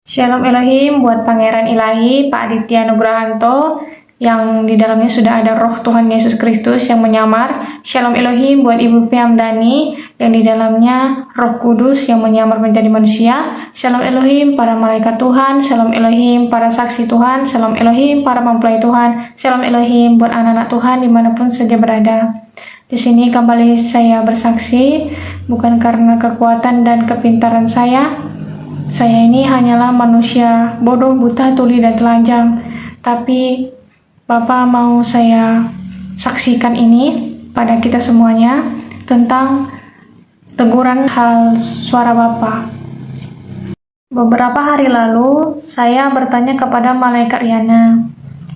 Shalom Elohim buat Pangeran Ilahi Pak Aditya Nugrahanto yang di dalamnya sudah ada roh Tuhan Yesus Kristus yang menyamar. Shalom Elohim buat Ibu Fiamdani yang di dalamnya roh kudus yang menyamar menjadi manusia. Shalom Elohim para malaikat Tuhan. Shalom Elohim para saksi Tuhan. Shalom Elohim para mempelai Tuhan. Shalom Elohim buat anak-anak Tuhan dimanapun saja berada. Di sini kembali saya bersaksi bukan karena kekuatan dan kepintaran saya. Saya ini hanyalah manusia bodoh, buta, tuli, dan telanjang. Tapi Bapak mau saya saksikan ini pada kita semuanya tentang teguran hal suara Bapak. Beberapa hari lalu saya bertanya kepada malaikat Riana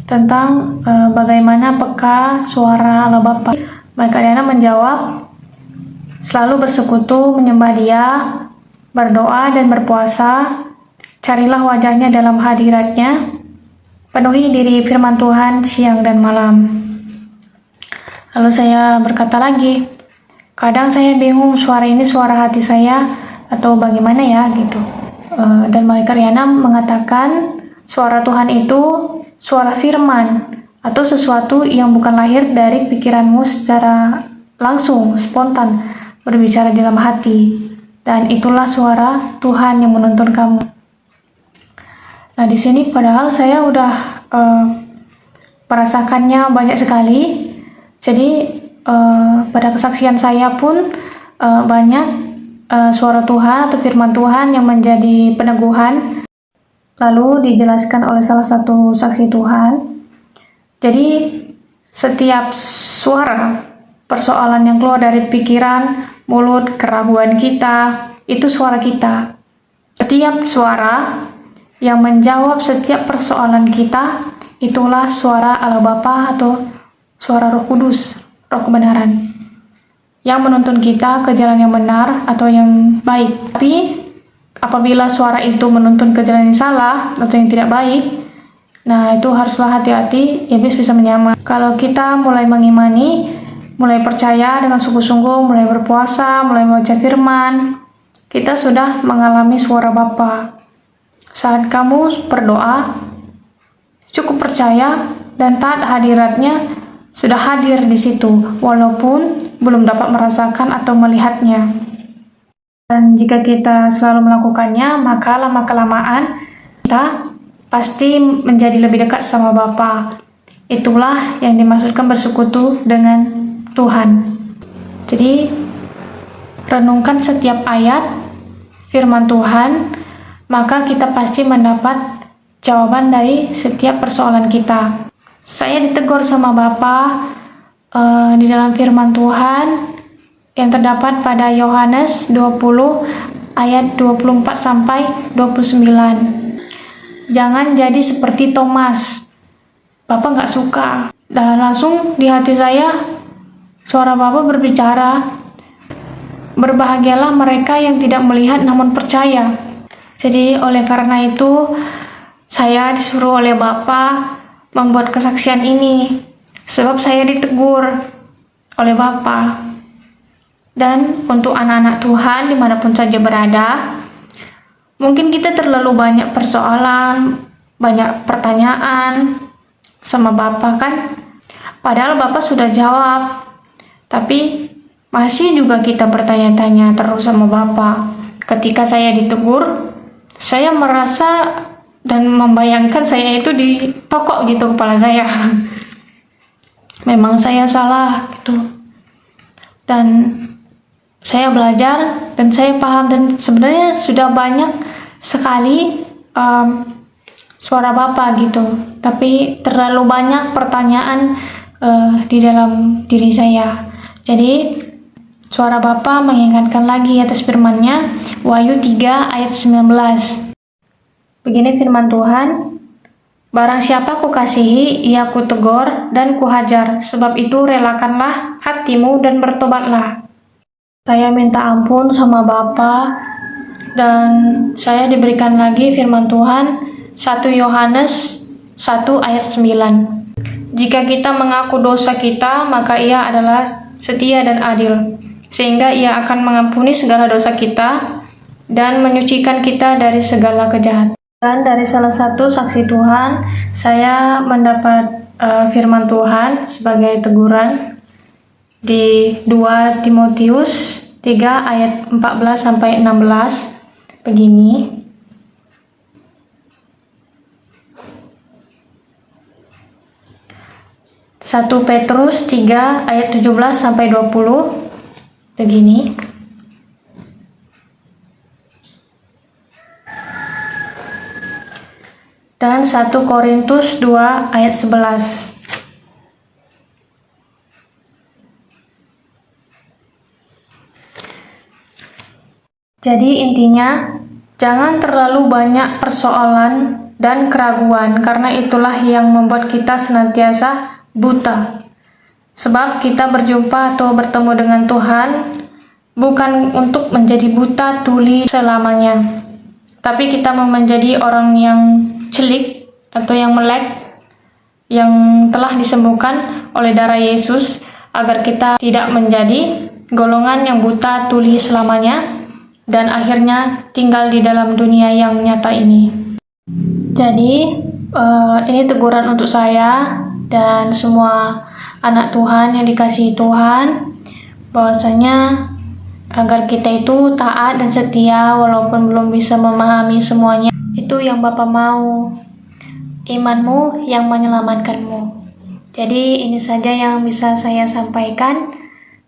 tentang bagaimana peka suara Allah Bapa. Malaikat Riana menjawab, selalu bersekutu menyembah Dia, berdoa dan berpuasa, carilah wajahnya dalam hadiratnya, penuhi diri firman Tuhan siang dan malam. Lalu saya berkata lagi, kadang saya bingung suara ini suara hati saya atau bagaimana ya gitu. Dan malaikat Riana mengatakan suara Tuhan itu suara firman atau sesuatu yang bukan lahir dari pikiranmu secara langsung, spontan, berbicara dalam hati. Dan itulah suara Tuhan yang menuntun kamu. Nah di sini padahal saya udah merasakannya banyak sekali. Jadi pada kesaksian saya pun banyak suara Tuhan atau firman Tuhan yang menjadi peneguhan. Lalu dijelaskan oleh salah satu saksi Tuhan. Jadi setiap suara persoalan yang keluar dari pikiran, mulut, keraguan kita, itu suara kita. Setiap suara yang menjawab setiap persoalan kita, itulah suara Allah Bapa atau suara Roh Kudus, Roh kebenaran, yang menuntun kita ke jalan yang benar atau yang baik. Tapi apabila suara itu menuntun ke jalan yang salah atau yang tidak baik, nah itu haruslah hati-hati, iblis bisa menyamar. Kalau kita mulai mengimani, mulai percaya dengan sungguh-sungguh, mulai berpuasa, mulai membaca firman, kita sudah mengalami suara Bapa. Saat kamu berdoa, cukup percaya dan taat hadiratnya sudah hadir di situ, walaupun belum dapat merasakan atau melihatnya. Dan jika kita selalu melakukannya, maka lama-kelamaan kita pasti menjadi lebih dekat sama Bapa. Itulah yang dimaksudkan bersekutu dengan Tuhan. Jadi renungkan setiap ayat firman Tuhan, maka kita pasti mendapat jawaban dari setiap persoalan kita. Saya ditegur sama Bapa di dalam firman Tuhan yang terdapat pada Yohanes 20 ayat 24 sampai 29. Jangan jadi seperti Thomas. Bapak nggak suka. Dan langsung di hati saya suara Bapa berbicara, berbahagialah mereka yang tidak melihat namun percaya. Jadi oleh karena itu saya disuruh oleh Bapa membuat kesaksian ini, sebab saya ditegur oleh Bapa. Dan untuk anak-anak Tuhan dimanapun saja berada, mungkin kita terlalu banyak persoalan, banyak pertanyaan sama Bapa kan, padahal Bapa sudah jawab. Tapi masih juga kita bertanya-tanya terus sama Bapa. Ketika saya ditegur, saya merasa dan membayangkan saya itu ditokok gitu kepala saya. Memang saya salah gitu. Dan saya belajar dan saya paham dan sebenarnya sudah banyak sekali suara Bapa gitu. Tapi terlalu banyak pertanyaan di dalam diri saya. Jadi suara Bapa mengingatkan lagi atas firman-Nya, Wahyu 3 ayat 19. Begini firman Tuhan, barang siapa kukasihi, ia kutegur dan kuhajar, sebab itu relakanlah hatimu dan bertobatlah. Saya minta ampun sama Bapa dan saya diberikan lagi firman Tuhan 1 Yohanes 1 ayat 9. Jika kita mengaku dosa kita, maka Ia adalah setia dan adil, sehingga Ia akan mengampuni segala dosa kita dan menyucikan kita dari segala kejahatan. Dan dari salah satu saksi Tuhan, saya mendapat firman Tuhan sebagai teguran di 2 Timotius 3 ayat 14-16 begini. Satu Petrus 3 ayat 17-20 begini. Dan 1 Korintus 2 ayat 11. Jadi intinya, jangan terlalu banyak persoalan dan keraguan, karena itulah yang membuat kita senantiasa buta. Sebab kita berjumpa atau bertemu dengan Tuhan bukan untuk menjadi buta tuli selamanya, tapi kita mau menjadi orang yang celik atau yang melek, yang telah disembuhkan oleh darah Yesus, agar kita tidak menjadi golongan yang buta tuli selamanya dan akhirnya tinggal di dalam dunia yang nyata ini. Jadi ini teguran untuk saya dan semua anak Tuhan yang dikasihi Tuhan, bahwasanya agar kita itu taat dan setia walaupun belum bisa memahami semuanya. Itu yang Bapa mau, imanmu yang menyelamatkanmu. Jadi ini saja yang bisa saya sampaikan,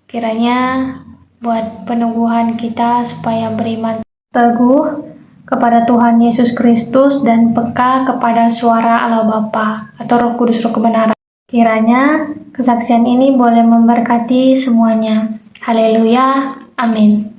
kiranya buat peneguhan kita supaya beriman teguh kepada Tuhan Yesus Kristus dan peka kepada suara Allah Bapa atau Roh Kudus, Roh kebenaran. Kiranya kesaksian ini boleh memberkati semuanya. Haleluya, amin.